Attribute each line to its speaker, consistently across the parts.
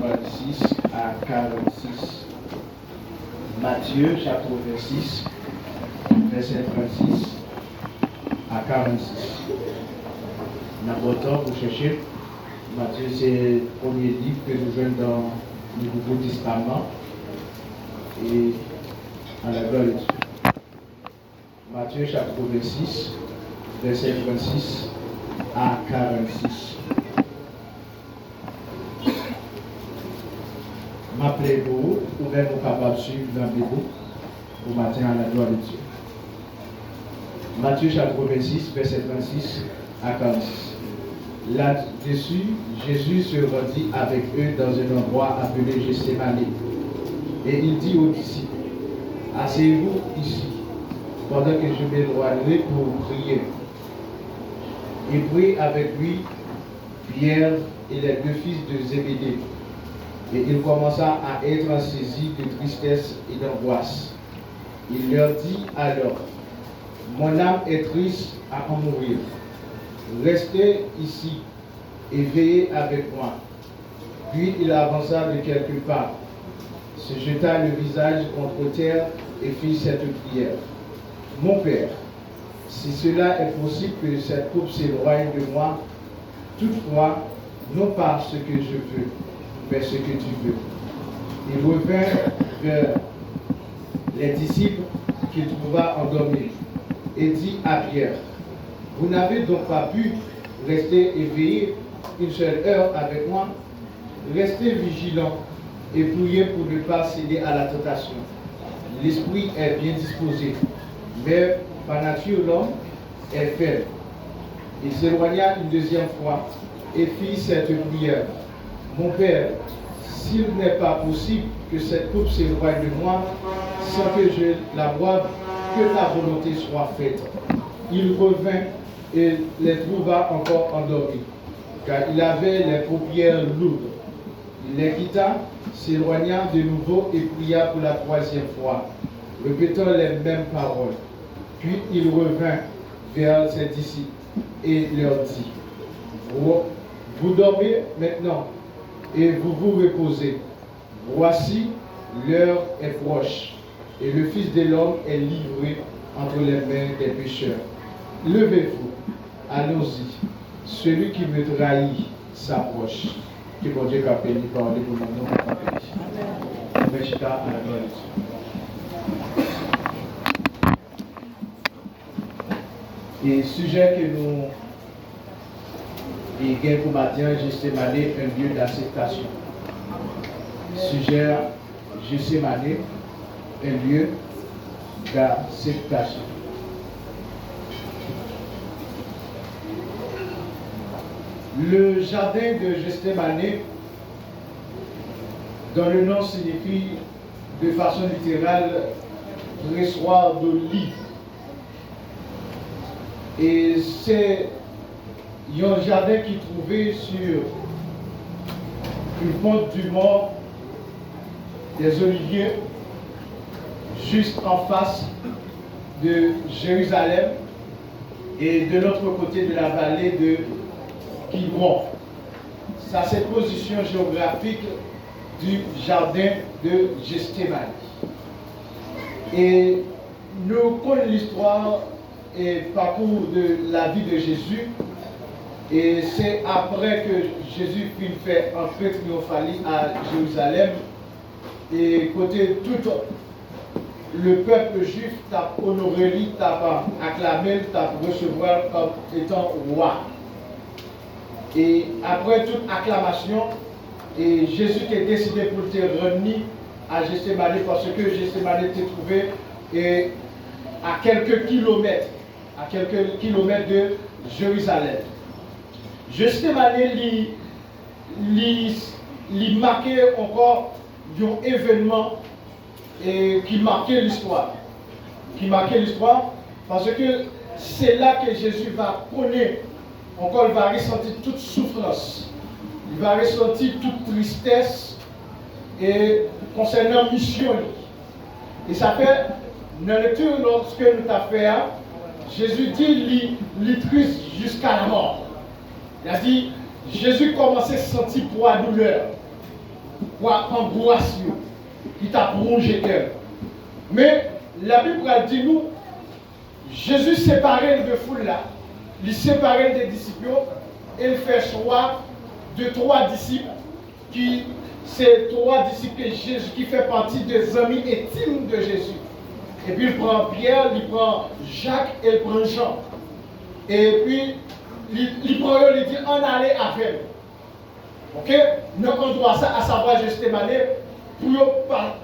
Speaker 1: 36 à 46. Matthieu chapitre 26, verset 36 à 46. D'abord, pour chercher, Matthieu, c'est le premier livre que nous jouons dans le Nouveau Testament. Et à la gloire de Dieu. Matthieu chapitre 26, verset 36 à 46. M'appelez-vous, ou même vous capable de suivre dans le Bible pour matin à la gloire de Dieu. Matthieu chapitre 26, verset 36 à 46. Là-dessus, Jésus se rendit avec eux dans un endroit appelé Gethsémani. Et il dit aux disciples, asseyez-vous ici, pendant que je m'éloignerai pour prier. Et prit avec lui Pierre et les deux fils de Zébédée. Et il commença à être saisi de tristesse et d'angoisse. Il leur dit alors, mon âme est triste à en mourir. Restez ici et veillez avec moi. Puis il avança de quelque part, se jeta le visage contre terre et fit cette prière. Mon Père, si cela est possible que cette coupe s'éloigne de moi, toutefois, non pas ce que je veux, mais ce que tu veux. Il revint vers les disciples qu'il trouva endormis et dit à Pierre, vous n'avez donc pas pu rester éveillé une seule heure avec moi? Restez vigilants et priez pour ne pas céder à la tentation. L'esprit est bien disposé, mais par nature l'homme est faible. Il s'éloigna une deuxième fois et fit cette prière. Mon Père, s'il n'est pas possible que cette coupe s'éloigne de moi, sans que je la boive, que ta volonté soit faite. Il revint et les trouva encore endormis, car il avait les paupières lourdes. Il les quitta, s'éloigna de nouveau et pria pour la troisième fois, répétant les mêmes paroles. Puis il revint vers ses disciples et leur dit, vous dormez maintenant et vous vous reposez. Voici, l'heure est proche et le Fils de l'homme est livré entre les mains des pécheurs. Levez-vous, allons-y. Celui qui me trahit s'approche. Que bon Dieu a béni par les pour mon nom. Amen. À la gloire de Dieu. Et sujet que nous et gain pour matin, Gethsémani, un lieu d'acceptation. Sujet Gethsémani, un lieu d'acceptation. Le jardin de Gethsémani, dont le nom signifie de façon littérale pressoir d'olive. Et c'est un jardin qui trouvait sur une pente du mont des Oliviers, juste en face de Jérusalem et de l'autre côté de la vallée de Kidron. C'est cette position géographique du jardin de Gethsémani. Et nous connaissons l'histoire et parcours de la vie de Jésus. Et c'est après que Jésus fut fait entrer triomphalique à Jérusalem. Et côté tout le peuple juif t'a honoré, t'a acclamé, t'a recevoir comme étant roi. Et après toute acclamation, et Jésus a décidé pour te ramener à Gethsémani parce que Gethsémani était trouvé et à quelques kilomètres de Jérusalem. Gethsémani lui marquait encore un événement qui marquait l'histoire. Parce que c'est là que Jésus va connaître, encore il va ressentir toute souffrance, il va ressentir toute tristesse et concernant mission. Et ça fait, dans la lecture lorsque nous avons fait, Jésus dit, il triste jusqu'à la mort. Il a dit, Jésus commençait à sentir poids douleur.
Speaker 2: angoisse qui t'a plongé cœur. Mais la Bible dit nous, Jésus séparait de foule là, il séparait des disciples et il fait choix de 3 disciples qui, c'est 3 disciples de Jésus qui fait partie des amis intimes de Jésus. Et puis il prend Pierre, il prend Jacques et il prend Jean. Et puis il prend eux, il dit on allait avec. Ok? Nous on doit ça à savoir justement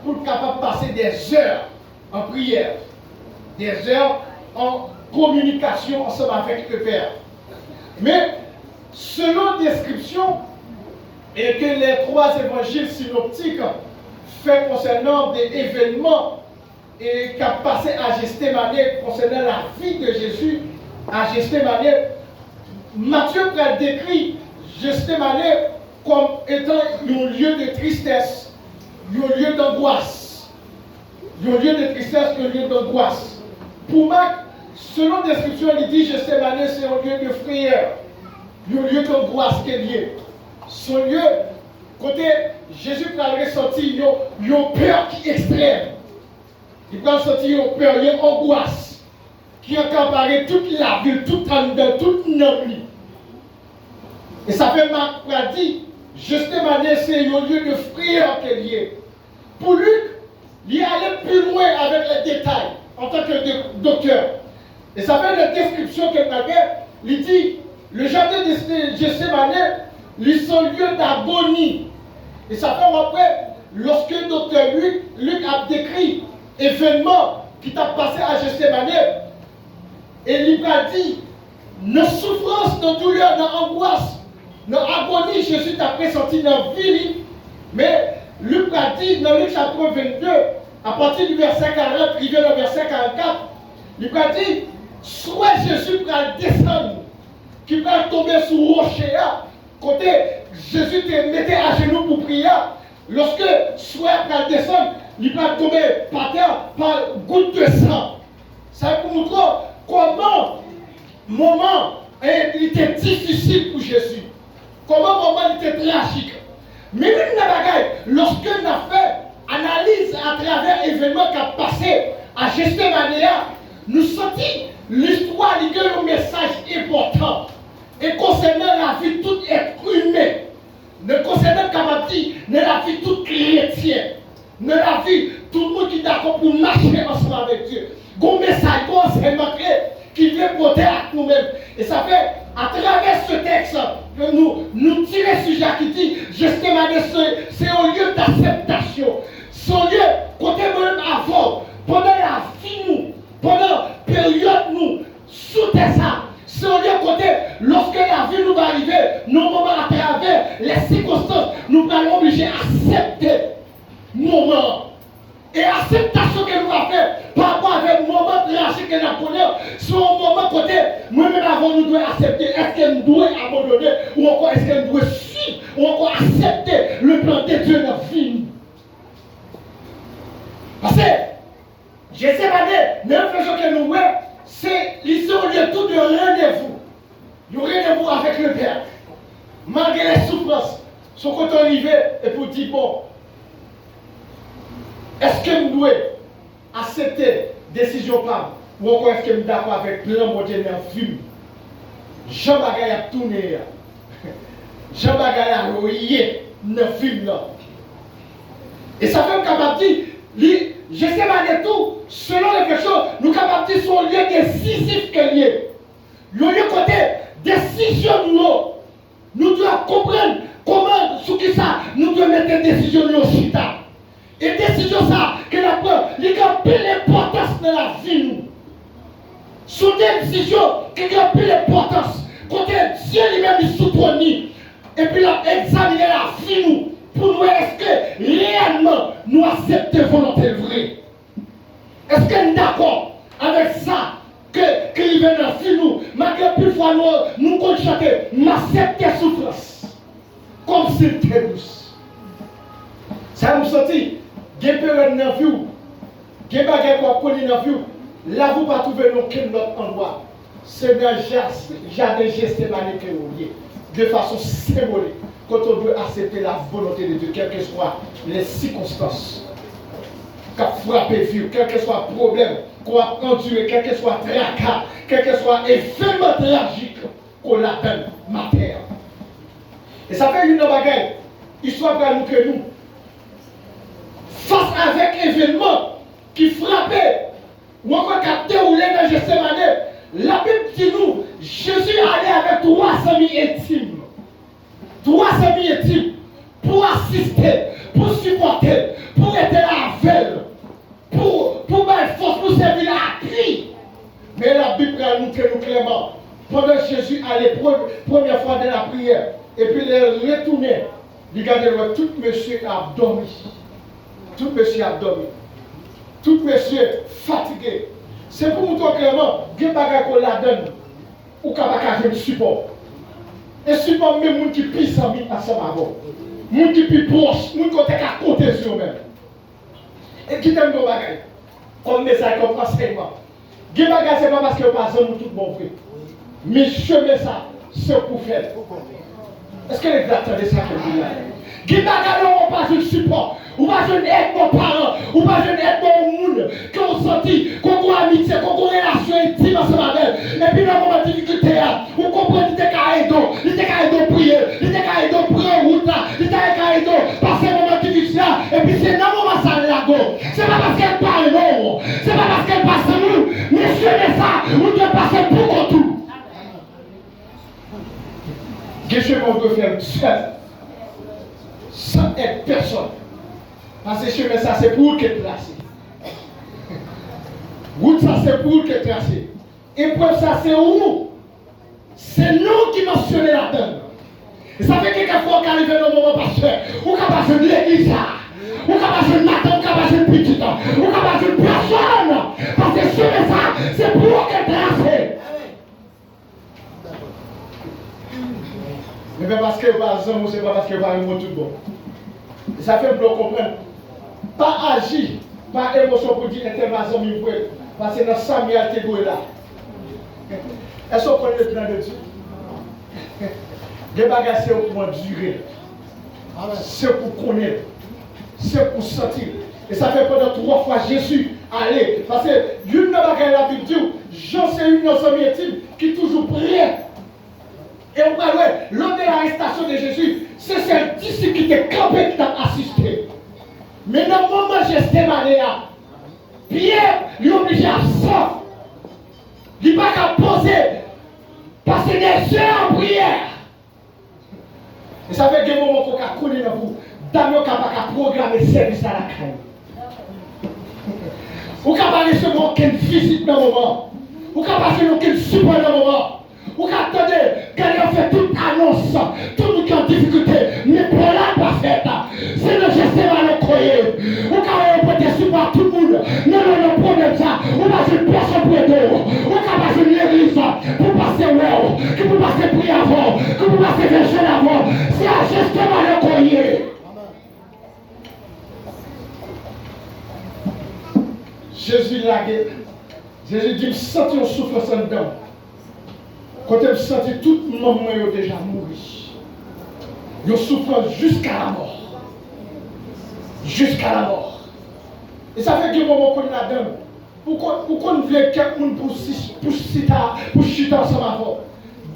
Speaker 2: pour capable passer des heures en prière, des heures en communication ensemble avec le Père. Mais selon description et que les 3 évangiles synoptiques fait concernant des événements et qui a passé à Gethsémani concernant la vie de Jésus à Gethsémani, Matthieu décrit Gethsémani comme étant un lieu de tristesse, un lieu d'angoisse. Un lieu de tristesse, un lieu d'angoisse. Pour Marc, selon description, il dit Gethsémani, c'est un lieu de frayeur, un lieu d'angoisse qui est lié. Son lieu, côté Jésus a ressenti une peur qui est extrême. Il peut ressentir une peur, une angoisse qui accaparait toute la ville, toute notre vie. Et ça fait Marc a dit, Gethsémani, c'est un lieu de frayeur qui est lié. Pour Luc, il allait plus loin avec les détails en tant que docteur. Et ça fait la description qu'il avait, il dit, le jardin de Gethsémani, ils sont lieu d'agonie. Et ça fait après, lorsque le docteur Luc a décrit l'événement qui t'a passé à Gethsémani, et il a dit, nos souffrances, nos douleurs, nos angoisses, nos agonies, Jésus t'a pressenti dans la vie. Mais Luc a dit, dans Luc chapitre 22, à partir du verset 40, il vient au verset 44, il a dit, soit Jésus va descendre, qui va tomber sur le rocher, côté Jésus te mettait à genoux pour prier, lorsque soit va descendre, il va tomber par terre par goutte de sang. Ça pour montrer comment moment il était difficile pour Jésus. Comment moment il était tragique. Mais même la bagaille, lorsque nous avons fait analyse à travers l'événement qui a passé à Gethsémani, nous sentons l'histoire qui a un message important. Et concernant la vie de tout être humain, ne concernant la vie de la vie de tout chrétien, de la vie de tout le monde qui est d'accord pour marcher ensemble avec Dieu. Il y a un message, un enseignement qui vient porter à nous-mêmes. Et ça fait, à travers ce texte, que nous tirons le sujet qui dit, Gethsémani, c'est un lieu d'acceptation. C'est un lieu, côté même avant, pendant la vie, nous, pendant la période, nous, sous ça. C'est un lieu côté, lorsque la vie nous va arriver, nos moments à travers les circonstances, nous allons obliger à accepter nos moments. Et l'acceptation que nous avons fait par rapport avec le moment tragique que nous avons, c'est un moment côté, nous-mêmes avant nous devons accepter, est-ce que nous devons abandonner, ou encore est-ce que nous devons suivre, ou encore accepter le plan de Dieu dans notre vie. Parce que, Gethsémani, l'impression que nous avons, c'est ici au lieu tout de rendez-vous. Il y a un rendez-vous avec le Père. Malgré les souffrances, son côté arrivé et pour dire bon, est-ce que nous devons accepter décision par ou encore est-ce que nous sommes d'accord avec plein de modèles dans le film? Jean Bagay a tourné. Jean Bagay a royé dans le film là. Et ça fait capable dire, Gethsémani tout, selon les questions, nous capables de dire son lieu décisif que lié. Le lieu côté décision nous devons comprendre comment, sous qui ça, nous devons mettre des décisions au chita. Et décision ça, que la preuve, il y a plus d'importance dans la vie nous. Sous des décisions qui ont plus d'importance. Côté Dieu lui-même il soutient. Et puis il a examiné la vie nous. Pour nous, est-ce que réellement nous acceptons volonté vraie? Est-ce que nous sommes d'accord avec ça? Que vient dans la vie nous, malgré plus fois nous comptons chanter, m'accepter souffrance. Comme si c'était douce. Ça nous sentit. Il y a des périodes dans la vie, il y a des bagages qu'on connaît dans la vie. Là, vous ne pouvez pas trouver aucun autre endroit. C'est dans le jardin Gethsémani que vous voyez, de façon symbolique. quand on doit accepter la volonté de Dieu, quelles que soient les circonstances, qu'a frappé vie, quel que soit le problème qu'on a enduré, quel que soit tracas, quel que soit événement tragique qu'on l'appelle matin. Et ça fait une bagaille, histoire pour nous que nous, face avec événement qui frappait, ou encore qui a déroulé dans Gethsémani, la Bible dit nous, Jésus allait avec 3 amis intimes. 3 amis intimes pour assister, pour supporter, pour être là avec elle, pour mettre force, pour servir l'appui. Mais la Bible nous que nous clairement, pendant que Jésus allait première fois dans la prière, et puis il est retourné, regardez, tout monsieur a dormi. Tout monsieur a dormi. Tout monsieur fatigué. C'est pour nous dire clairement, il y a des choses qu'on la donne, ou qu'on va faire le support. Et support même les gens qui pissent en vie ensemble avant. Les gens qui pissent proches, les gens qui ont à côté sur eux-mêmes. Et qui t'aiment nos bagages, comme message, comme enseignement. Les bagages, ce n'est pas parce que pas besoin de tout bon vrai. Mais chemin ça, c'est pour faire. Est-ce que les gars attendent ça que vous avez? Les bagages n'ont pas de support. Ou pas je n'aide mon parent, ou pas je n'aide mon monde, qu'on senti, qu'on a amitié, qu'on a relation intime ensemble avec elle. Et puis dans le moment de difficulté, vous comprenez qu'il était qu'à aider, il était qu'à aider prier, il était qu'à aider prendre route là, il était qu'à aider passer le moment de difficulté. Et puis c'est dans le moment ça la go. C'est pas parce qu'elle parle non, c'est pas parce qu'elle passe nous, mais c'est ça, vous devez passer pour tout. Qu'est-ce qu'on peut faire seul, sans aide personne. Parce que chemin ça c'est pour qu'elle trace. Route ça c'est pour qu'elle trace. Épreuve ça c'est où? C'est nous qui mentionnons la donne. Et ça fait quelquefois qu'on arrive dans le moment pasteur, ou qu'on passe de l'église, ou qu'on passe de matin, ou qu'on passe de petit temps, ou qu'on passe de personne. Parce que chemin ça c'est pour qu'elle trace. Mais pas parce que par exemple, c'est pas parce que par exemple tout bon. Et ça fait pour comprendre. Pas agir, pas émotion pour dire intervention mieux parce que dans Samuel t'es là. Est-ce qu'on connaît le plan de Dieu? Les bagages c'est pour durer. C'est pour connaître. C'est pour sentir. Et ça fait pendant 3 fois Jésus allez. Parce que une bagages la Bible dit, Jean c'est une amis intime qui est toujours prêt. Et on va voir, lors de l'arrestation de Jésus, c'est ce disciple qui était campé qui t'a assisté. Mais dans le moment où Gethsémani, Pierre lui est obligé à sortir. Il n'a pas qu'à poser. Parce que des heures en prière. Et ça fait des moments qu'on a connu dans vous. Dame n'a pas qu'à programmer le service à la crème. Ou qu'à pas recevoir aucune visite dans le moment. Ou qu'à pas recevoir aucun support dans le moment. Ou qu'à attendre, quand il fait toute annonce, tout le monde qui est en difficulté, mais pour là, pas fait. C'est le Gethsémani croyé. Ou qu'à répéter support à tout le monde. Non, problème ça. Ou pas une personne pour aider. Ou qu'à pas une église pour passer wow, qui pour passer prier avant, qui pour passer verser avant. C'est un Gethsémani croyé. Jésus l'a dit. Jésus dit, senti une souffrance en dedans. Quand elle sentit tout le monde déjà mouru. Ils souffrent jusqu'à la mort. Jusqu'à la mort. Et ça fait que moment qu'on la donne. Pourquoi on voulait quelqu'un pour chuter ensemble avant?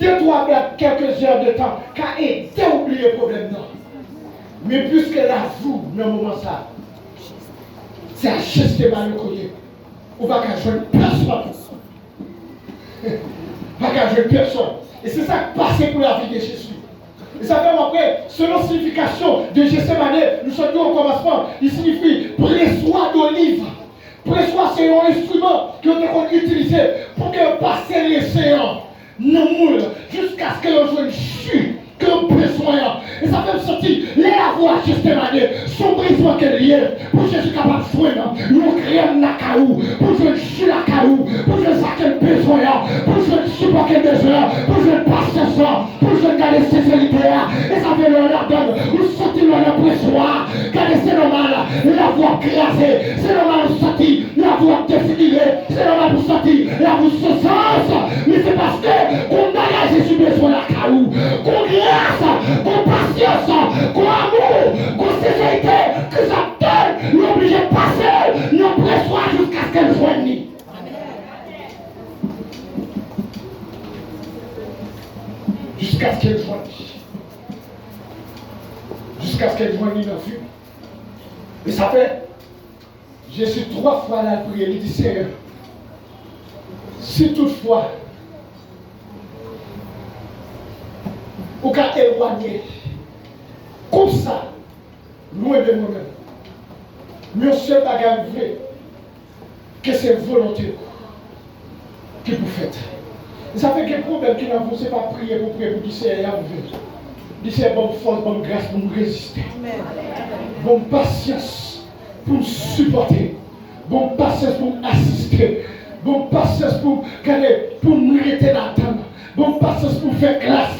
Speaker 2: 2-3 quelques heures de temps, car aider à oublier le problème. Non. Mais puisqu'elle avoue dans le moment ça, c'est un geste de malheur. On va qu'à jouer personne. Pas qu'à jouer personne. Et c'est ça qui passe pour la vie de Jésus. Et ça fait après, selon la signification de Gethsémani, nous sommes au commencement, il signifie pressoir d'olive. Pressoir, c'est un instrument qui ont été utilisé pour que passer les séants, non moule, jusqu'à ce que l'on joue une chute, que l'on besoin. Et ça fait me sentir, les avoir Gethsémani, son besoin qu'elle y est, pour Jésus capable de soigner, nous créons la caillou, pour jouer une chute la caillou, pour jouer ça qu'elle besoin, pour jouer une support qu'elle besoin, pour jouer une passer ça, pour jouer garder ses solitaires. Et ça fait le la donne, vous sentez le pressoir, car c'est normal, la voix crasée, c'est normal de sortir, la voix défigurée, c'est normal de sortir, la voix se sens, mais c'est parce que qu'on a Jésus besoin la caillou, qu'on grâce, qu'on patience, dans la vue. Et ça fait, Jésus 3 fois là prié, il dit Seigneur, si toutefois, au cas éloigné, comme ça, loin de nous-mêmes, mais seul bagage vrai, que c'est volonté que vous faites. Et ça fait que le problème qui n'a pas, c'est pas prier pour dire Seigneur, dit c'est bonne force, bonne grâce pour nous résister. Bonne patience pour nous supporter. Bonne patience pour nous assister. Bonne patience pour nous arrêter d'attendre. Bonne patience pour faire grâce.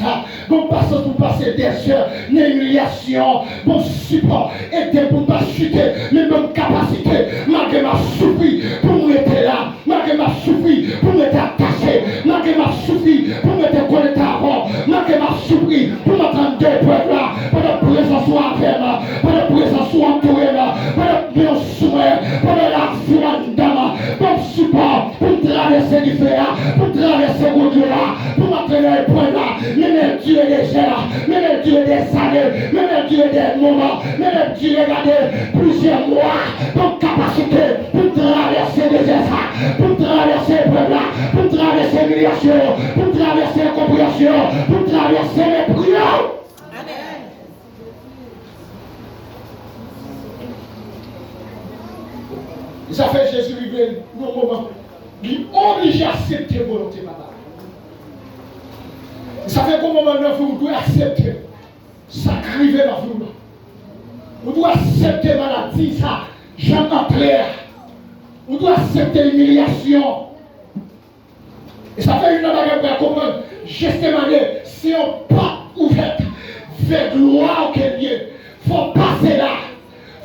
Speaker 2: Bonne patience pour passer des heures d'humiliation. Bon support. Aider pour ne pas chuter. Mais bonne capacité. Malgré ma souffrir pour nous être là. Malgré ma souffrir pour nous être attaché. Malgré ma souffrir pour nous être connecté avant. Malgré ma souffrir pour m'attendre deux preuves là. Pour la présence soit avec moi. Pour la présence soit entourée là. Pour la souhait. Pour la foi d'âme. Bon support pour traverser du feu là. Pour traverser le Dieu là. Pour m'entraîner le point là. Même Dieu des là. Même Dieu des années. Même Dieu des moments. Même Dieu regarder plusieurs mois. Pour capacité pour traverser des essais. Pour traverser le point là. Pour traverser l'humiliation. Pour traverser la compréhension. Pour traverser les prières. Ça fait Jésus lui dans le moment. Il est obligé d'accepter la volonté de papa. Ça fait qu'au moment où vous devez accepter ça crive dans vous. Vous devez accepter la maladie, ça, j'en clair. Vous devez accepter l'humiliation. Et ça fait une bagarre pour comprendre. Justement, si on pas ouverte vers gloire au lieu, il faut passer là.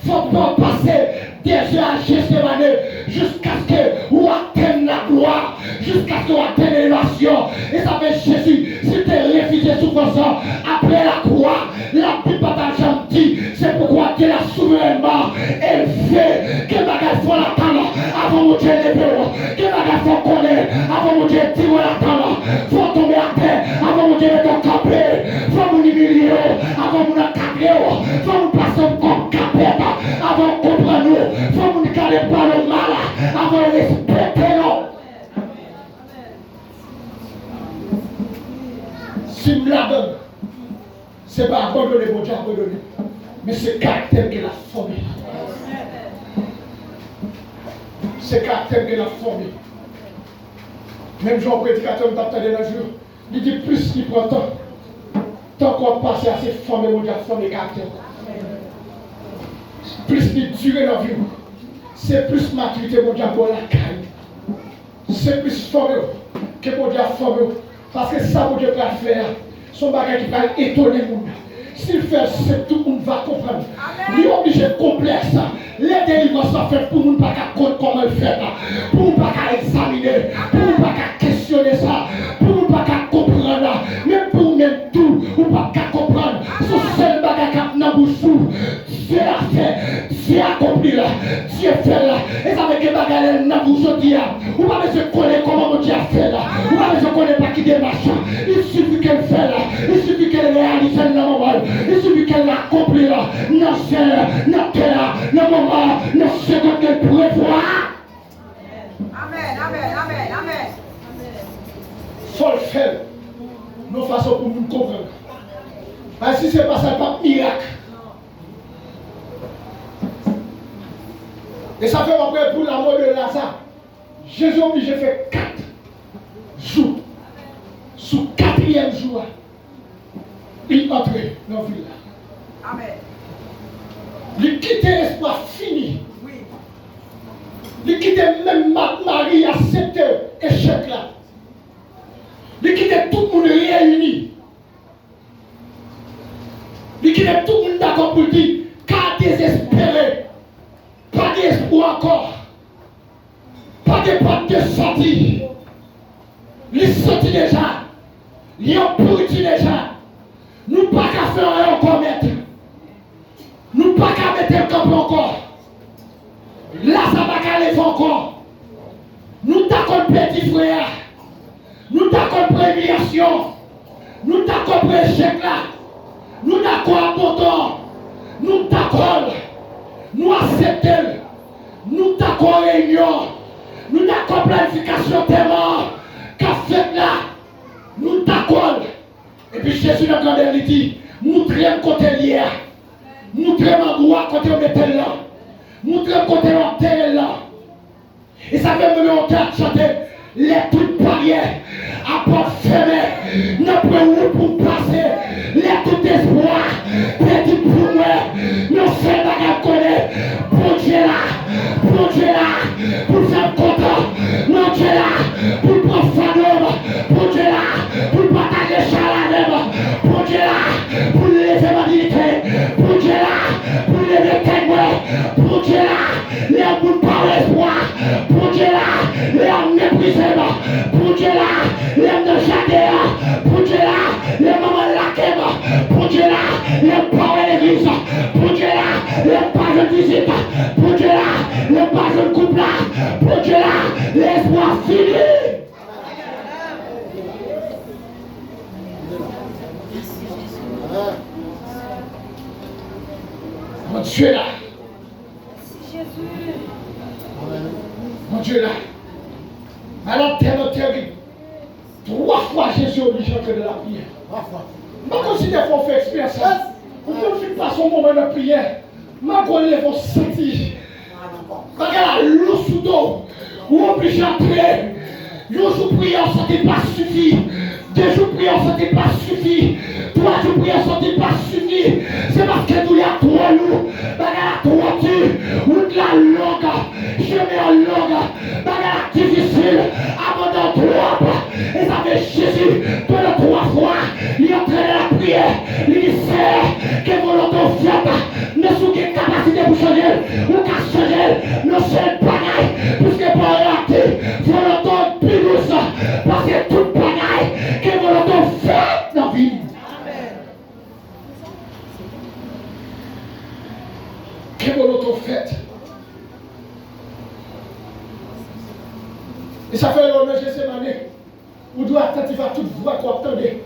Speaker 2: Il ne faut pas passer des heures à Gethsémani jusqu'à ce que vous atteignez la gloire, jusqu'à ce que vous atteignez l'élévation. Et ça fait Jésus, si tu es refusé souffrance après la croix, la Bible pas dit, c'est pourquoi Dieu l'a souverainement élevé. Que bagage faut l'attendre avant de Dieu lever. Que bagage faut connaître avant de Dieu tirer l'attendre. Faut tomber à terre avant de Dieu te camper. Faut nous humilier avant de nous camper. Faut nous passer comme camper. Avant de comprendre nous, il faut nous garder par le mal, avant de respecter nous. Si nous la donne, ce n'est pas abandonner, mon Dieu, abandonner, mais c'est le caractère qu'il a formé. C'est le caractère qu'il a formé. Même Jean prédicateur, nous t'attendons un jour, il dit plus qu'il prend temps, tant qu'on passe à se former, mon Dieu, former le caractère. Plus de durée dans la vie, c'est plus maturité mon Dieu pour la caille. C'est plus formé que mon Dieu a formé. Parce que ça, mon Dieu peut faire, son bagage qui va étonner le monde. S'il fait, c'est tout le monde va comprendre. Il est obligé de complexe. Les délivrances sont faites pour nous pas comprendre comment le faire. Pour nous pas examiner. Pour nous pas questionner ça. Pour nous pas comprendre. Même pour nous-mêmes tout, nous pas comprendre. Ce seul bagage qui a dans la bouche. Dieu a fait, Dieu a accompli là, Dieu fait là. Et ça veut dire que bagage dans la bouche aujourd'hui. Vous ne pouvez pas connaître comment Dieu a fait là. Vous ne pouvez pas connaître pas qui démarche. Il suffit qu'elle fait là. Il suffit qu'elle réalise dans le moment. Il suffit qu'elle accomplit là. Dans le ciel, dans le terre, dans le moment, dans le second qu'elle pourrait voir.
Speaker 3: Amen, amen, amen, amen.
Speaker 2: Faut le faire. Nos façons pour nous comprendre. Parce que si ce n'est pas ça, pas miracle. Et ça fait après pour la mort de Lazare. Jésus a obligé de faire 4 jours. Sous 4e jour, il entre dans la ville.
Speaker 3: Amen.
Speaker 2: Il quitte l'espoir fini.
Speaker 3: Oui.
Speaker 2: Il quitte même Marie à cet échec là. Il quitte tout le monde réuni. Il quitte tout le monde d'accord pour dire qu'à désespérer. Pas d'espoir encore. Pas de porte de sortie. Il sortit déjà. Il a pourri déjà. Nous pas qu'à faire rien encore mettre. Nous pas qu'à mettre le camp encore. Là ça va qu'à lever encore. Nous t'accordons petit frère. Nous t'accordons préviation. Nous t'accordons échec là. Nous t'accordons abandon. nous d'accord, nous acceptons, nous d'accord réunion, nous d'accord planification tellement, qu'a fait là, nous d'accord. Et puis Jésus dans grandeur il dit, nous traînons côté hier, nous traînons endroit côté on était là, nous traînons côté on terre là. Et ça fait me monter à chanter les toutes barrières à porte fermée, notre route pour passer, les tout espoir, petit pour moi, nous faisons bagarre connaître, pour Dieu là, pour faire content, non Dieu là, pour prendre fandom, pour Dieu là, pour partager chaladem, pour Dieu là, pour lever ma dignité, pour Dieu là, pour lever témoin, pour Dieu là, les bouts par espoir, pour Dieu là, les méprisés, pour Dieu là, les de jardin, pour Dieu là, les mamans laquées, pour Dieu là, les parents de l'église, pour Dieu là, les pages de visite, pour Dieu là, les pages de couple là, pour Dieu là, l'espoir fini. Mon Dieu là. Mon Dieu là. Alors tellement terrible. 3 fois Jésus est obligé de la prière. 3 fois. Je considère qu'on fait expérience. Vous pouvez faire son moment de prière. Je connais vos sentis. Regarde l'eau sous l'eau. Vous obligez à prier. Un jour prière, ça n'est pas suffi. 2 jours prière, ça n'est pas suffi. 3 jours prière, ça n'est pas suffi. C'est parce que tout y a trop lourd. Bagarre trop dur. Route la longue. Chemin longue. Bagarre difficile. Abandon trop. Et ça fait Jésus. Pendant 3 fois, il entraîne la prière. Il dit c'est que volonté faite. Ne sous quelle capacité pour changer. Ou qu'à changer. Ne seul bagaille. Puisque pour arrêter. Volonté plus. Parce que toute bagaille. Que volonté faite dans la vie. Que volonté faite. Et ça fait l'honneur de cette année. Vous devez attentif à toute voix qu'on entendez.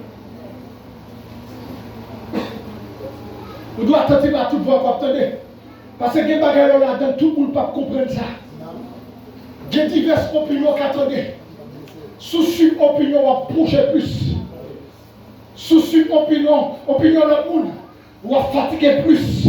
Speaker 2: Vous devez attentif à toute voix qu'on entendez. Parce que les bagages là-dedans, tout le monde ne peut pas comprendre ça. Il y a diverses opinions qu'on entendez. Sous opinion, on va bouger plus. Sous opinion de monde, on va fatiguer plus.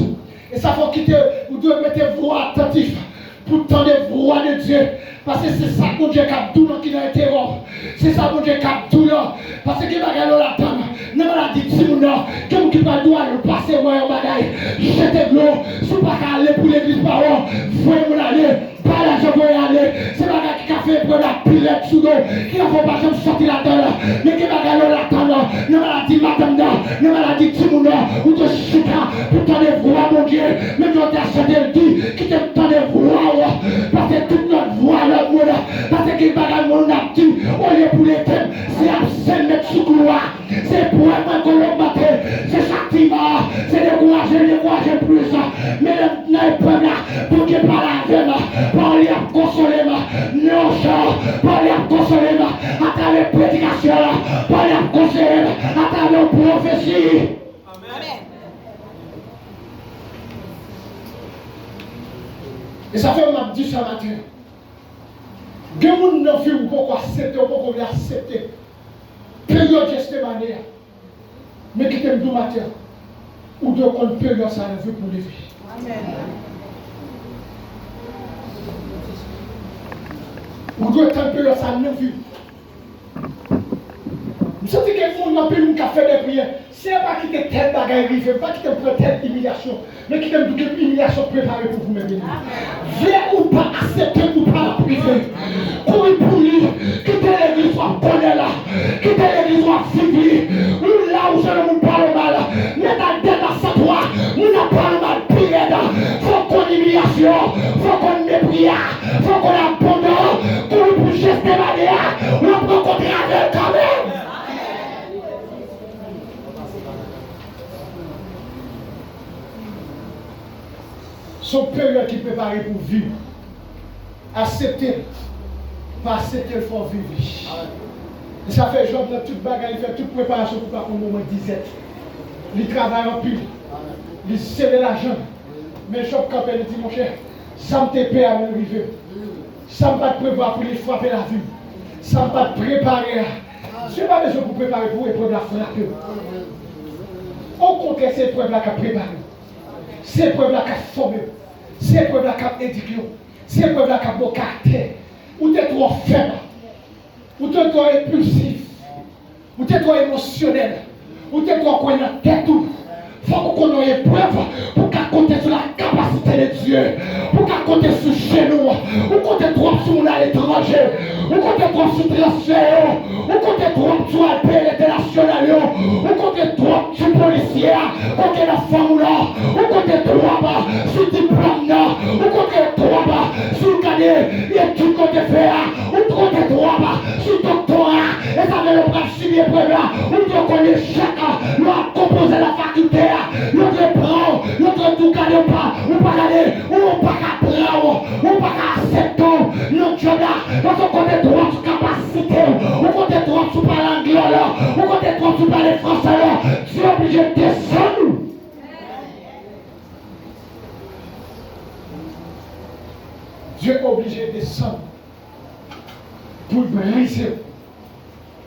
Speaker 2: Et ça faut quitter, vous devez mettre voix attentive pour tendre voix de Dieu. Parce que c'est ça que Dieu a tout qui n'a été rond. C'est ça que Dieu a tout là. Parce que bagay la table, ne m'a dit si mon nom, que vous qui pas droit le passer moi en bagaille. Jetez de l'eau, si vous pas aller pour l'église par an, voyez mon aller, pas là je veux aller. C'est bagay qui a fait prendre la pilette sous l'eau, qui n'a pas jamais sortir là-dedans. Mais qui bagay la table, ne m'a dit madame non, ne m'a dit si mon nom, ou de chita, pour tendre voix mon Dieu. Même quand tu as chanté le dit, qui te tendre voix, parce que toute notre voix là. Parce que le bagage mon a dit, au lieu pour les thèmes, c'est absent mettre sous couloir, c'est pour un colombaté, c'est châtiment, c'est décourager plus. Mais le peuple là, pour qu'il parle avec moi, parler à consoler moi, non, parler à consoler moi, à travers la prédication là, parler à consoler moi, à travers la prophétie. Amen. Et ça fait un dit ce matin. Des gens ne veulent pas accepter, ou pas accepter. Période Gethsémane, mais qui t'aime du matin, ou de qu'on période ça ne veut pour les vies. Amen. Ou de qu'on période ça ne veut. Vous savez que les gens n'ont pas fait des prières. Si elle pas quitter tête bagaille, il ne faut pas quitter tête humiliation, mais quitter une humiliation préparée pour vous-même. Viens ou pas accepter ou pas la priver. Courir pour lui, quitter l'église soit bonne là, quitter l'église soit vivre, ou là où je ne parle mal, mais dans le débat sans toi, nous ne parlons mal pire. Faut qu'on humiliation, faut qu'on mépris, faut qu'on abandonne, courir pour gester manière, on peut rencontrer avec quand même. Son période qui prépare pour vivre. Accepter. Pas accepter le faut vivre. Et ça fait genre dans toute bagarre, il fait toute préparation pour pas qu'on moment disette. Il travaille en pile. il serrait la jambe. Mais je campé, il dit, mon cher, ça me t'épée à m'arriver. Ça ne va pas te prévoir pour lui frapper la vue. Ça ne va pas te préparer. Je n'ai pas besoin de vous préparer pour l'épreuve la frapper. Au contraire, c'est l'épreuve-là qui a préparé. C'est l'épreuve-là qui a formé. C'est l'épreuve-là qui a éduqué. C'est l'épreuve-là qui a beau caractère. Ou tu es trop faible. Ou tu es trop impulsif. Ou tu es trop émotionnel. Ou tu es trop coin dans tête. Il faut qu'on ait épreuve pour qu'à compter sur la capacité de Dieu. Pour qu'à compter sur chez nous. Ou compter trop sur l'étranger. Ou compter trop sur transfert. Ou compter trop sur la paix internationale. Ou compter trop sur policier. Ou compter la femme là. Ou compter trop sur diplôme là. Ou compter trop sur le cadet. Et tout compter faire. Ou compter trop sur doctorat. Et ça veut le prendre sur l'épreuve là. Ou tu connais chacun. Nous a composé la faculté. Notre prend, notre tout cas de pas, ou pas aller, ou pas qu'à prendre, ou pas qu'à accepter, notre job là, parce qu'on est droit sur capacité, ou qu'on est droit sur parler anglais là, ou qu'on est droit sur parler français là, tu es obligé de descendre. Dieu est obligé de descendre pour briser,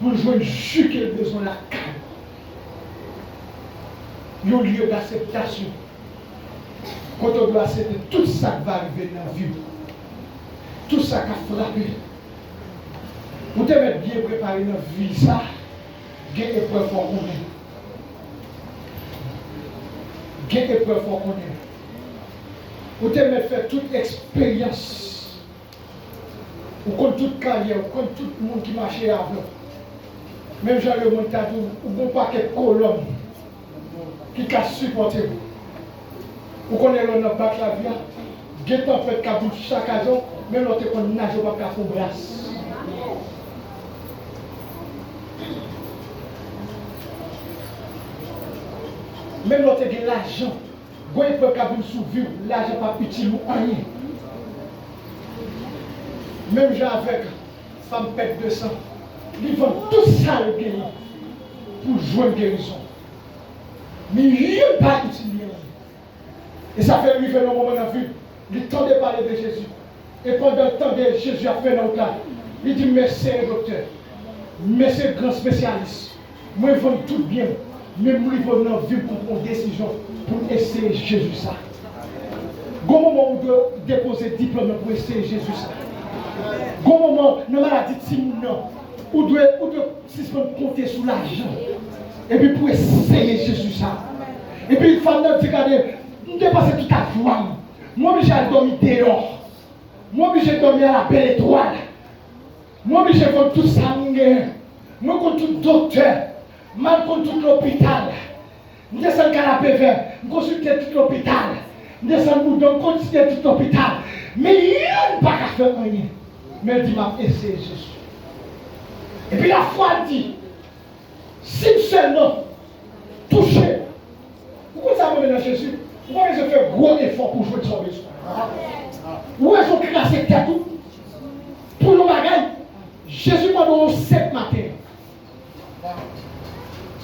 Speaker 2: pour jouer le jus qu'il a besoin de la canne. Il y a un lieu d'acceptation. Quand on doit accepter tout ça qui va arriver dans la vie, tout ça qui a frappé. Vous devez bien préparer dans la vie, ça, il y a des épreuves pour qu'on ait. Il y a des épreuves pour qu'on ait. Vous devez faire toute expérience. Vous connaissez toute carrière, vous connaissez tout le monde qui marchait avant. Même Jean le Montadou, vous n'avez pas quelques colonnes qui a supporté vous. Vous connaissez l'on a battu la vie, guet en fait qu'à bout chaque saison, même l'autre qu'on nage pas qu'à fond brasse. Même l'autre qui l'argent, vous ne pouvez pas survivre, l'argent pas utile ou rien. Même j'ai avec femme pète de sang, ils vendent tout ça le guérir pour jouer une guérison. Mais il n'y a pas utilisé. Et ça fait lui faire un moment dans la vie. Il tendait à parler de Jésus. Et pendant le temps que Jésus a fait dans le cas, il dit, merci docteur, merci grand spécialiste. Moi, je veux tout bien. Mais moi, je veux dans la vie pour prendre une décision pour essayer Jésus ça. Au moment où on doit déposer diplôme pour essayer Jésus ça. Au moment où on a dit, où on doit compter sur l'argent. Et puis pour essayer Jésus ça. Et puis il faut nous dire, regardez, nous dépassons toute la joie. Moi, j'ai dormi dehors. Moi, j'ai dormi à la belle étoile. Moi, j'ai fait tout ça. Moi, contre tout docteur. Moi, contre tout l'hôpital. Je descends le canapé vert. Je consulte tout l'hôpital. Je descends le boudon. Je consulte tout l'hôpital. Mais il n'y a pas qu'à faire rien. Mais il dit, m'a essayé Jésus. Et puis la foi dit, si seulement touché, pourquoi ça me met dans Jésus? Pourquoi je fais gros effort pour jouer de son besoin? Où est-ce qu'on crasse tête tout? Pour nos bagages, Jésus m'a donné 7 matins.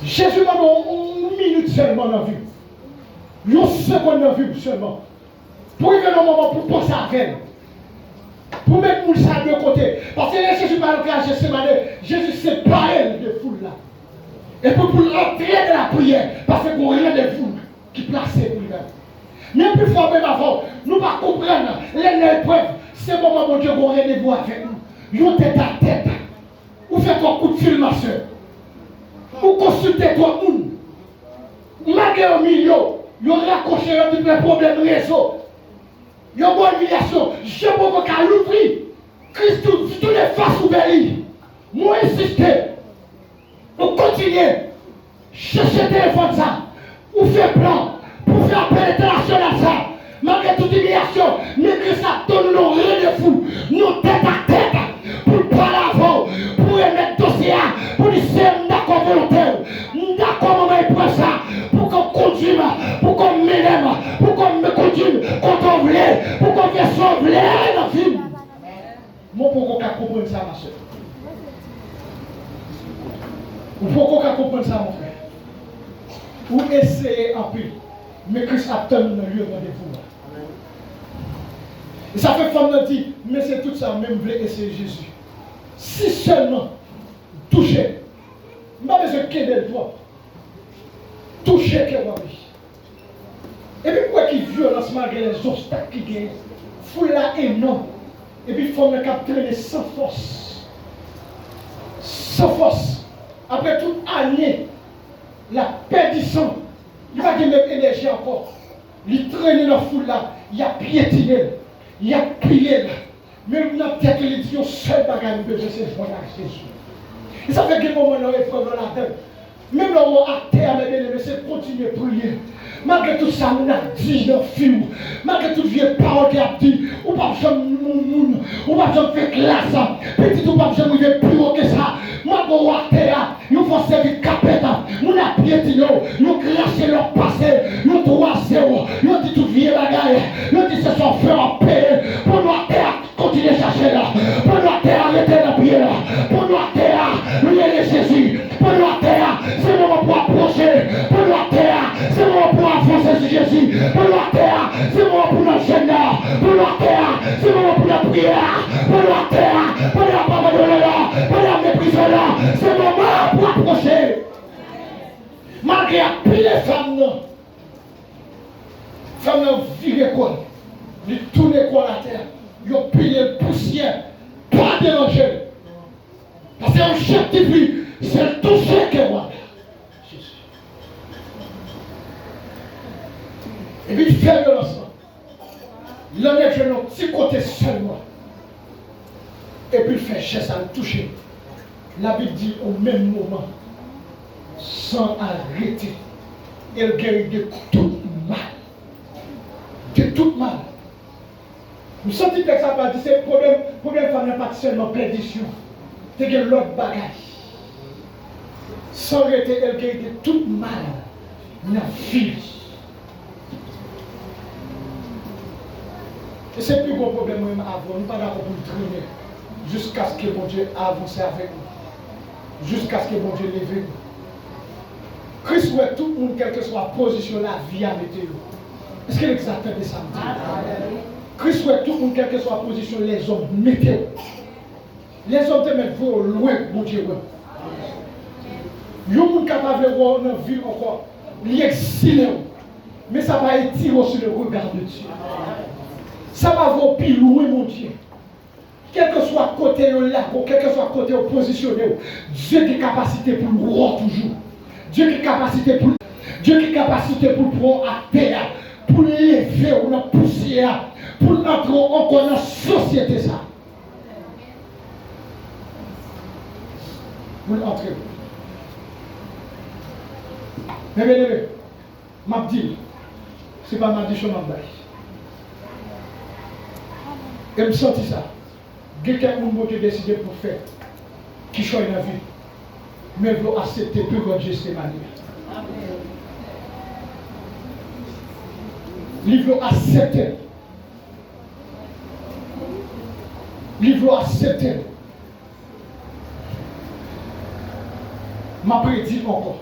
Speaker 2: Jésus m'a donné 1 minute seulement dans la vie. 1 seconde dans la vie seulement. Pour y venir un moment pour penser à elle. Pour mettre tout ça de côté. Parce que Jésus m'a dit à Jésus sépare elle de foule là. Et pour entrer dans la prière, parce que pour rien de vous qui placez pour lui-même. Mais plus fort même avant, nous ne pas comprendre les épreuves. C'est le moment où Dieu a un rendez-vous avec nous. Vous tête à tête. Vous faites un coup de fil, ma soeur. Vous consultez toi, malgré un million, vous raccrochez tous les problèmes réseau. Il y a une bonne humiliation. Je ne peux pas l'ouvrir. Christ, toutes les faces ouvertes. Moi, insister. Vous continuez. Cherchez téléphone ça. Vous faites plan. Pour faire appel international ça. Malgré toute humiliation. Mais que ça donne nos rien de fou. Nos tête à tête. Pour parler avant. Pour émettre dossier. Pour dire c'est d'accord volontaire. D'accord, maman, il prend ça. Pour qu'on conduise. Pour qu'on m'élève. Pour qu'on me conduise. Quand on voulait. Pour qu'on fasse sauver dans le film. Moi, pour qu'on comprenne ça, ma soeur. Ou pour qu'on comprenne ça, mon frère. Ou essayer un peu. Mais Christ attend dans le lieu de rendez-vous. Et ça fait femme nous dit, mais c'est tout ça, même voulait essayer Jésus. Si seulement toucher, je n'ai pas besoin de quitter toi. Toucher que oui. Et puis quoi qui violence malgré les obstacles qui gagnent, foule là énorme. Et puis il faut me capturer sans force. Sans force. Après toute année, la perdition, il va gagner même énergie encore. Il traîne dans la foule là, il a piétiné, il a crié là. Même dans la tête, il dit, seul bagage de Jésus, c'est joindre à Jésus. Et ça fait que moment là, il faut la tête. Même là, on a terre, mais c'est continuer à prier. Malgré tout ça, on a dit dans le film, malgré toute vieille parole qui a dit, ou pas besoin de moun, ou pas besoin de faire classe, petit ou pas besoin de plus haut que ça. Malgré on a terre, nous faisons servir capette, on a piétiné, nous craché leur passé, nous droissé, nous dit toute vieille bagaille, nous dit ce sont fait en paix, pour nous à terre, continuer à chercher là, pour nous à terre, arrêter la prière là, pour nous à terre, nous aider Jésus, pour nous à terre, c'est le moment pour approcher, pour nous à terre, c'est le moment pour avancer sur Jésus, pour nous à terre, c'est le moment pour nous gêner, pour nous à terre, c'est le moment pour la prière, pour nous à terre, pour nous abandonner là, pour nous mépriser là, c'est le moment pour approcher. Malgré à pile les femmes, virent quoi, ils tournent quoi la terre, ils ont pilé le poussière, pas déranger. Parce que un chef de vie, c'est le toucher que moi. Et puis il fait violence. Il en est jeune un petit côté seulement. Et puis il fait geste à le toucher. La Bible dit au même moment, sans arrêter, elle guérit de tout mal. De tout mal. Vous sentez que ça va dire, c'est le problème femme n'est pas seulement perdition. C'est que l'autre bagage. Sans arrêter, elle guérit de tout mal. La vie. Et c'est plus gros problème même avant. Nous ne sommes pas d'accord pour le traîner. Jusqu'à ce que mon Dieu avance avec nous. Jusqu'à ce que mon Dieu lève nous. Christ souhaite tout le monde, quelle que soit la position, la vie à météo. Est-ce que l'exacteur de ça me dit? Christ souhaite tout le monde, quelle que soit la position, les hommes météo. Les hommes te mettent au loin, mon Dieu. Il y a des gens capables de voir dans la vie encore. Il est exilé. Mais ça va être tiré sur le regard de Dieu. Ça va voir plus loin, mon Dieu. Quel que soit côté là, quel que soit côté positionné, Dieu qui est capacité pour le voir toujours. Dieu qui est capacité pour prendre à terre, pour lever ou la poussière, pour entrer encore dans la société. Ça. Pour entrer. Mais bien aimé, m'a dit, c'est pas ma dit chemin de bail. Et me senti ça. Quelqu'un qui a décidé pour faire, qui choisit la vie, mais veut accepter plus grand geste manière. Il veut accepter. Il veut accepter. M'a prédit encore.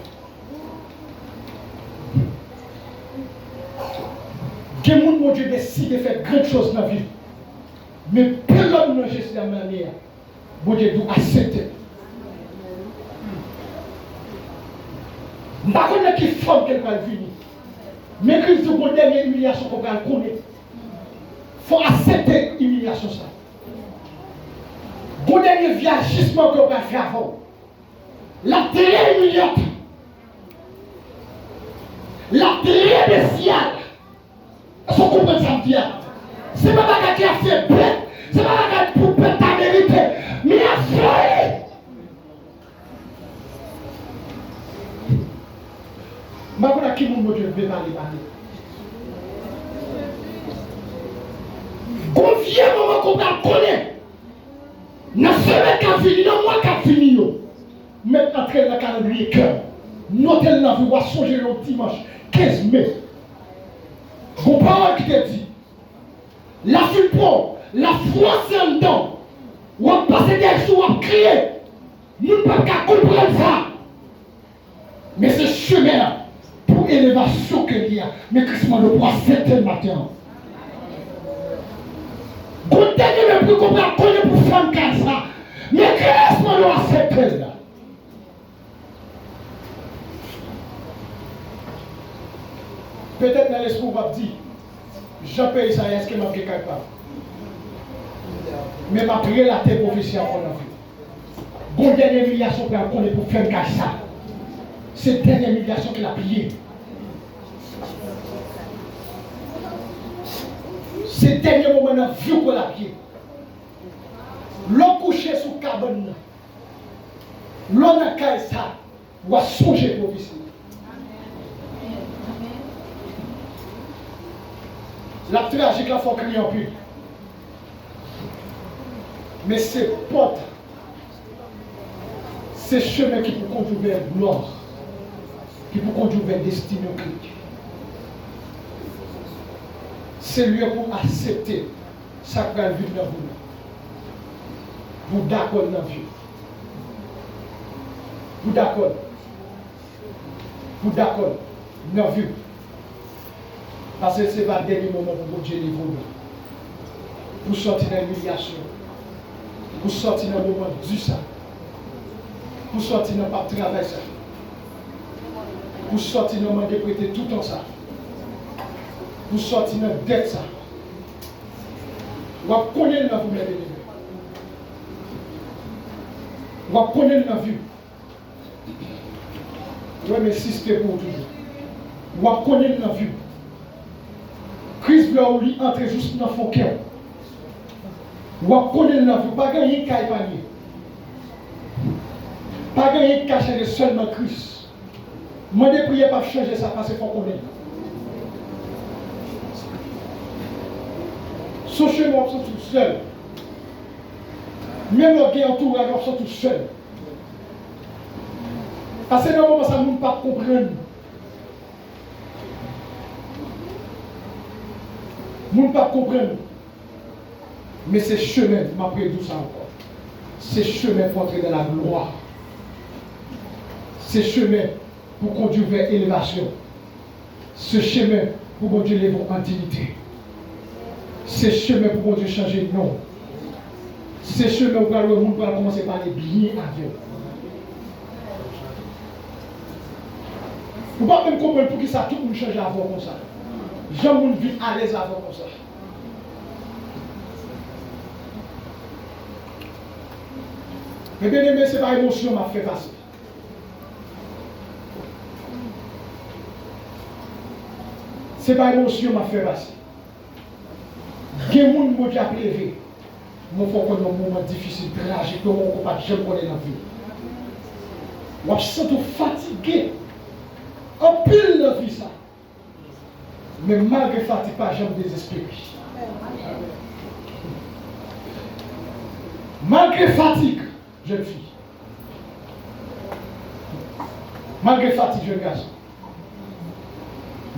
Speaker 2: Que mon Dieu décide de faire grandes choses dans la vie. Mais personne ne geste la manière. Mon Dieu doit accepter. Je ne sais pas qui forme qu'elle va venir. Mais Christ dit que dernière humiliation qu'on va connaître. Il faut accepter l'humiliation. Le dernier viagissement qu'on va faire avant. La terre humiliante. La terre bestiale. Est-ce qu'on comprend ça bien? Ce n'est pas quelqu'un qui a fait bête. Ce n'est pas quelqu'un pour bête à mériter. Mais il a fait. Je ne sais pas qui mon Dieu veut parler. Combien de moments qu'on va connaître? Dans la semaine qui a fini, dans le mois qui a fini. Maintenant, entrer dans le calendrier cœur. Notez la vie, ou songer le dimanche 15 mai. Vos parents qui te dit, la fulpro, la foi c'est un don. Ou on passe des jours à crier. Nous ne pouvons pas comprendre ça. Mais ce chemin pour
Speaker 4: pour l'élévation qu'il y a. Mais Christ m'a le pour accepter le matin. Quand tu veux comprendre pour faire ça, mais Christ m'a le accepter là.
Speaker 2: Peut-être dans l'esprit, on va dire, Jean paye ça, est-ce que je ne quelque pas? Mais ma prière, la terre prophétie encore dans la vie. Bon dernière humiliation qu'on a pour faire ça. C'est la dernière humiliation qu'il a payée. C'est le dernier moment dans la vie qu'on a payé. L'on couché sous cabane. L'on a caillé ça. On a songé prophétie. La tragique, il faut crier en plus. Mais c'est porte, c'est chemin qui peut conduire vers le nord, qui peut conduire vers le destin au Christ. C'est lieu pour accepter ça qui va vivre dans vous. Vous d'accord dans la vie. Vous d'accord. Vous d'accord dans la vie. Parce que ce n'est pas le dernier moment pour Dieu les vous. Vous sortir de l'humiliation. Vous sortir dans le moment du ça. Vous sortir dans le travail ça. Vous sortir dans le moment de prêter tout en ça. Vous sortir dans la dette ça. Vous connaissez dans vous, mes amis. Vous connaissez dans la vie. Oui, mais si c'était pour toujours. Vous connaissez dans la vie. Christ veut lui entrer juste dans son cœur. Vous connaissez dans la vie. Pas gagner qu'à épargner. Pas gagner qu'à changer seulement Christ. Moi, ne priez pas changer ça parce qu'il faut connaître. Son chemin, on tout seul. Même le gars entourage, on tout seul. Parce que dans le moment, ça ne peut pas comprendre. Nous ne pouvons pas comprendre. Mais c'est chemin, je m'appelle tout ça encore. C'est chemin pour entrer dans la gloire. C'est chemin pour conduire vers l'élévation. Ce chemin pour conduire les vos intimités. C'est chemin pour conduire changer de nom. C'est chemin où le monde va commencer par les bien avec. Vous ne pouvez pas même comprendre pour qui ça tout le monde change avant comme ça. Jean monde vit à l'aise avant comme ça. Mais bien aimé, ce n'est pas l'émotion qui m'a fait passer. Ce n'est pas l'émotion qui m'a fait passer. Il y a des gens qui ont prélevé. Moi, il faut qu'on ait un moment difficile, tragique, que on ne peut pas jamais connaître dans la vie. On se sent fatigué. En pile dans la vie, ça. Mais malgré fatigue, pas jamais désespéré. Malgré fatigue, jeune fille. Malgré fatigue, jeune garçon.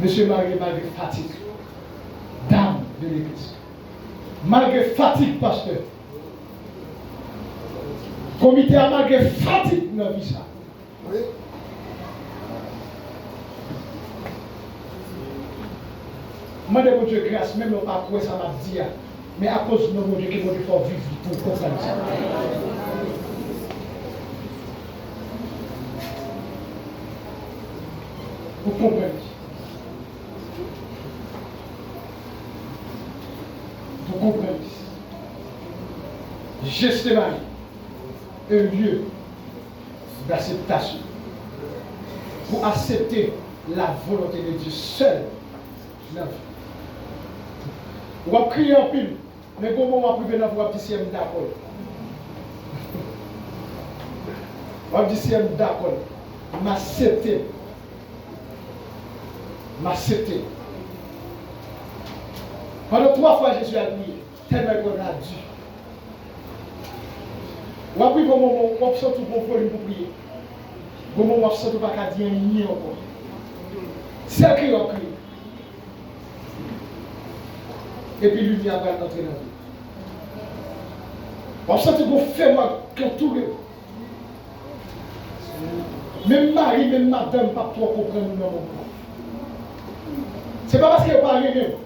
Speaker 2: Monsieur malgré fatigue. Dame de l'église. Malgré fatigue, pasteur. Comité a malgré fatigue dans la vie, ça. Oui. Moi, de mon Dieu grâce, même à quoi ça m'a dit, mais à cause de mon Dieu qui m'a dit faut vivre pour comprendre ça. Vous comprenez? Vous comprenez? Gethsémani, un lieu d'acceptation pour accepter la volonté de Dieu seul. Vous va crier en pile, mais comment on va priver dans votre petit d'accord? Votre petit d'accord, m'accepter. M'accepter. Pendant 3 fois, Jésus a prié, tellement qu'on a dû. Vous va prier pour moment, on va sortir pour prier. Pour moment, on va sortir pour pas dire ni encore. C'est un cri en cri. Et puis lui, il va entrer dans la vie. On va sortir pour faire moi tout. Même mari, même madame, pas trop comprendre dans mon corps. Ce n'est pas parce qu'il n'y a pas arrivé.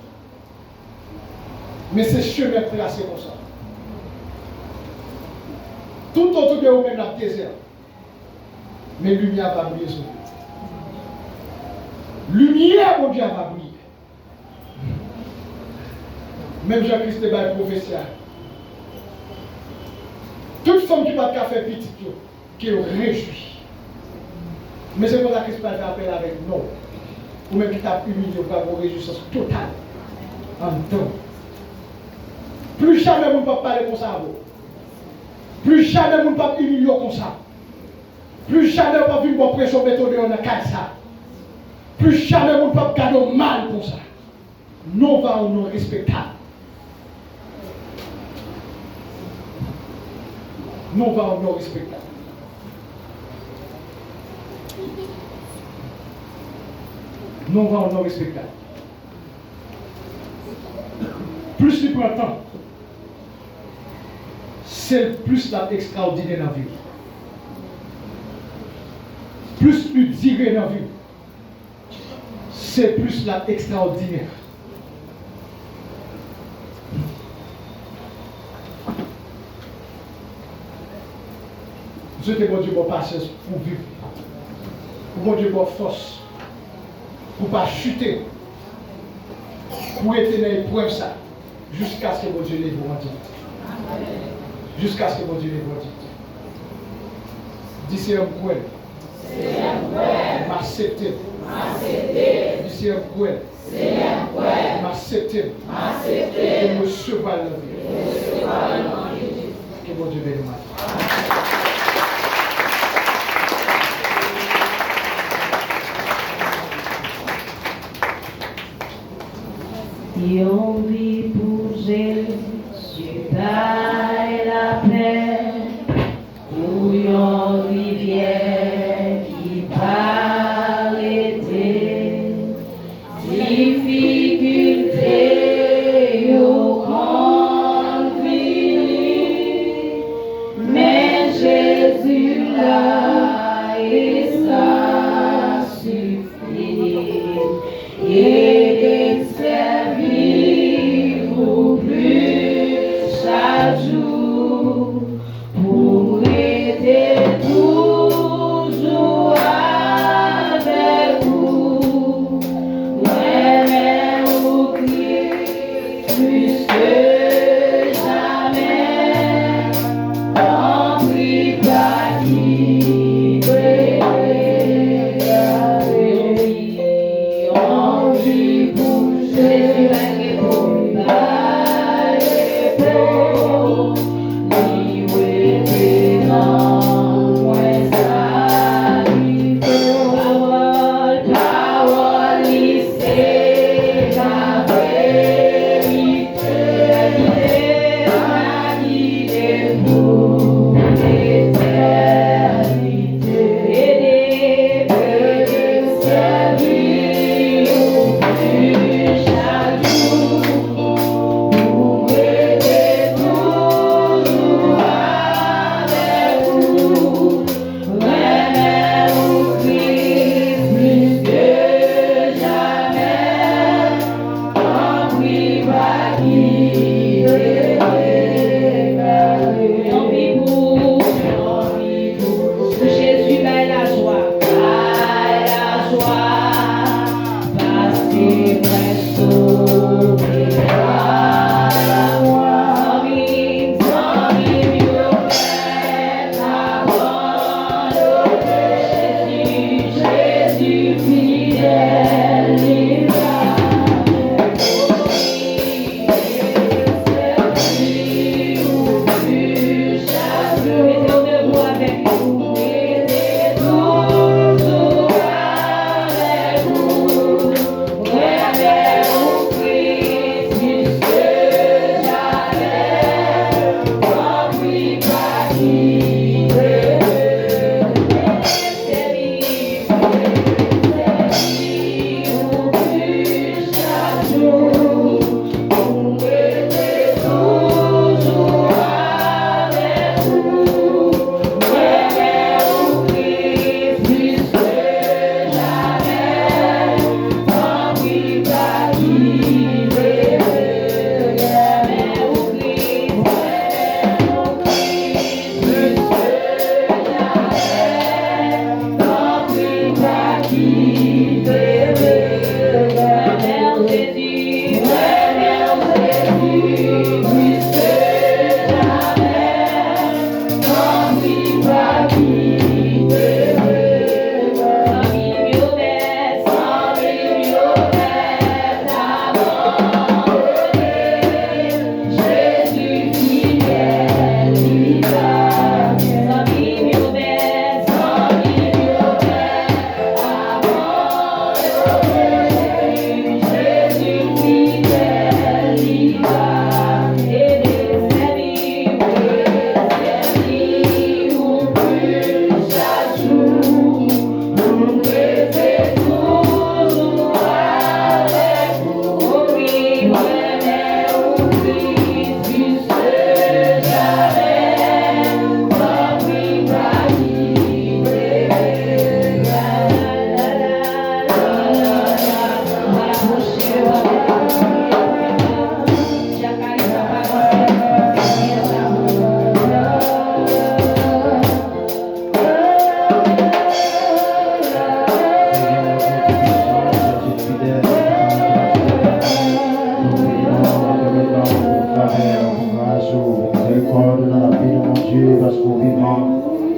Speaker 2: Mais c'est chemin tracé comme ça. Tout autour de vous-même, la désert. Mais lumière va briller sur vous. Lumière, mon Dieu, va briller. Même Jean-Christ est une prophétie. Toute femme qui va faire petit, qui réjouit. Mais c'est pour ça que Christ va faire appel avec nous. Ou même qui t'a humilié, va avoir une réjouissance totale. En temps. Plus jamais vous ne pouvez parler comme ça. Plus jamais vous ne pouvez humilier comme ça. Plus jamais vous ne pouvez vivre pression méthode dans le cas ça. Plus jamais vous ne pouvez garder mal comme ça. Nous va nous respectable. Nous va nous respectable. Nous va nous respectable. Plus il prend temps, c'est plus la extraordinaire dans la vie. Plus il dirait dans la vie, c'est plus la extraordinaire. Je te bon Dieu pour patience pour vivre. Pour bon Dieu pour force. Pour ne pas chuter. Pour être dans l'épreuve ça. Jusqu'à ce que mon Dieu les vous rendit. Jusqu'à ce que mon Dieu les vous rendit. Dis c'est un quoi. M'accepter. Dis c'est un quoi. M'accepter. Et me recevoir la vie. Que mon Dieu bénisse.
Speaker 5: Yon vit pour Jésus, taille la paix, pour yon rivière qui paraîtait, difficulté au conflit, mais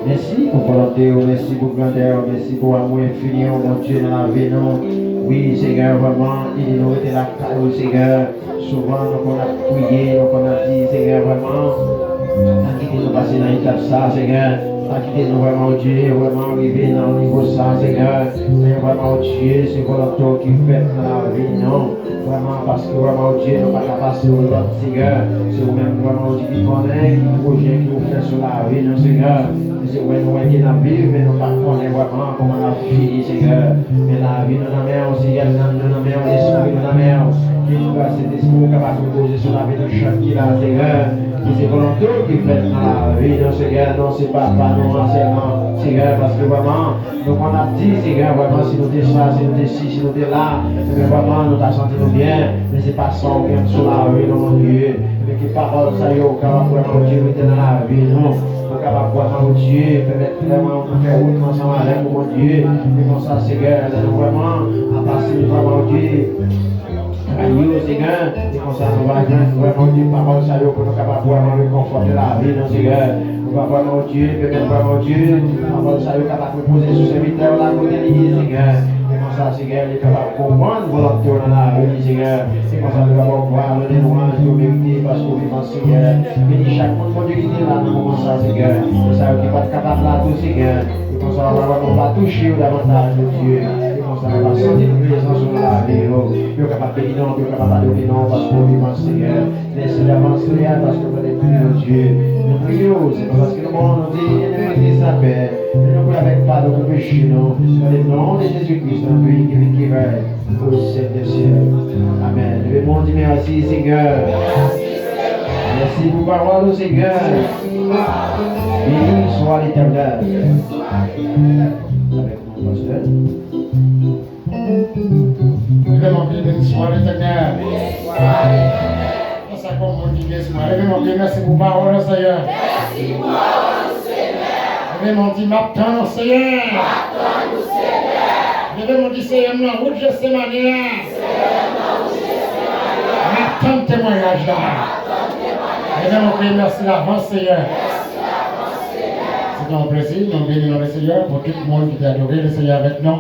Speaker 6: Merci pour volonté, merci pour grandeur, merci pour amour infini, mon Dieu, dans la vie, non. Oui, Seigneur, vraiment, il nous était la cadeau, Seigneur. Souvent, nous on a prié, nous on a dit, Seigneur, vraiment, à quitter nous passer dans l'étape ça, Seigneur. À quitter nous vraiment, Dieu, vraiment arriver dans le niveau ça, Seigneur. Mais vraiment, Dieu, c'est volonté qui fait dans la vie, non. Vraiment, parce que vraiment, Dieu, nous pas capable de nous Seigneur. C'est vous-même, vraiment, Dieu, qui connaît, qui projet, qui nous fait sur la vie, non, Seigneur. C'est où nous qui n'a vu, mais nous ne connaissons pas vraiment comment on a fini, Seigneur. Mais la vie, nous la mettons, Seigneur, nous la mettons, l'esprit, nous la mettons. Qui nous va cet esprit capable de poser sur la vie de chaque qui là, Seigneur. Et c'est volonté qui fait dans la vie, non, Seigneur. Non, c'est pas nous, seulement, Seigneur, parce que vraiment, nous on a dit, Seigneur, vraiment, si nous sommes là, si nous sommes ici, si nous sommes là, mais vraiment, nous t'as senti nous bien. Mais c'est pas ça, on vient sur la vie, non, mon Dieu. Mais qui parole, ça y est, au capable vraiment, Dieu, était dans la vie, non. Capable vraiment, Dieu, permettre vraiment de faire route ensemble avec mon Dieu, et comme ça, Seigneur, nous vraiment à passer vraiment, Dieu, à nous, Seigneur, et comme ça, nous allons vraiment, Dieu, parole, ça y est, pour nous capables vraiment de conforter la vie, non, Seigneur. Nous allons vraiment, Dieu, permettre vraiment, Dieu, parole, ça y est, capable de poser sur ce serviteur là, côté de l'église, Seigneur. Et comme ça, Seigneur, il est capable de comprendre volonté dans la vie, Seigneur. Et comme ça, nous allons voir le louange, nous vérité, parce qu'on vit en Seigneur. Bénis chaque monde, mon Dieu, qui est là, nous comme ça, Seigneur. Et ça, qui va être capable là, tout, Seigneur. Et comme ça, on va toucher davantage de Dieu. Et comme ça, on va sentir une présence sur la vie. Nous sommes capables de bénir, nous sommes capables de bénir, parce qu'on vit en Seigneur. Laissez d'avancer, parce que vous allez prier, Dieu. Nous prions, c'est parce que le monde nous dit, il sa paix. Et nous ne avec pas de péché, non. Dans le nom de Jésus-Christ, dans le pays qui règne au ciel des cieux. Amen. Le monde dit merci, Seigneur. Merci pour la parole du Seigneur. Béni soit l'Éternel. Avec mon pasteur.
Speaker 4: Vraiment, béni soit l'Éternel. Ça comme on dit, merci pour la parole, Seigneur. Merci pour la parole, Seigneur. Vraiment, dit, m'attends, Seigneur. Je vais me dire, Seigneur, la route, je sais manière. M'attends témoignage là. Je vais me dire, merci l'avance, Seigneur. C'est un plaisir, nous bénissons le Seigneur pour tout le monde qui a adoré le Seigneur avec nous.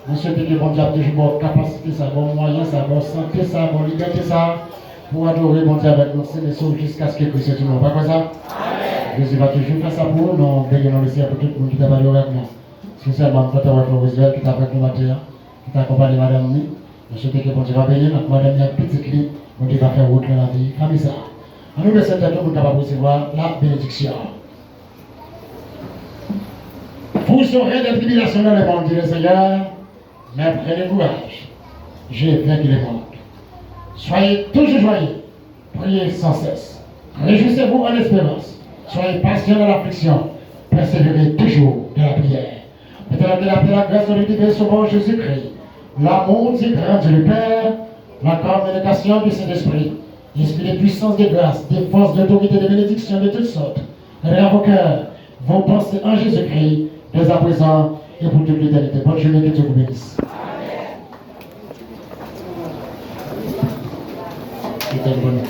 Speaker 4: Nous souhaitons que bon Dieu ait toujours bonne capacité, sa bonne moyen, sa bonne santé, sa bonne liberté, ça, pour adorer bon Dieu avec nous, c'est les sauts jusqu'à ce que Christ soit tout le monde. Pas comme ça? Jésus va toujours faire ça pour nous, nous bénissons le Seigneur pour tout le monde qui a adoré avec nous. Spécialement pour ta Roosevelt qui t'a fait nous matin, qui t'a accompagné madame Ni. Nous souhaitons que bon Dieu va bénir notre madame Ni, petite lit, bon Dieu va faire route dans la vie. Comme ça. À nous de cette étape, nous allons recevoir la bénédiction. Vous saurez des tribulations dans le monde, dit le Seigneur, mais prenez courage. J'ai vaincu le monde. Soyez toujours joyeux, priez sans cesse. Réjouissez-vous en espérance. Soyez patients dans l'affliction. Persévérez toujours dans la prière. Maintenant, la grâce de l'univers sauveur Jésus-Christ, l'amour du grand Dieu le Père, la communication du Saint-Esprit, l'esprit de puissance, de grâce, de force, d'autorité, de bénédiction de toutes sortes, à vos cœurs, vos pensées en Jésus-Christ, dès à présent et pour toute l'éternité. Bonne journée, que Dieu vous bénisse. Amen.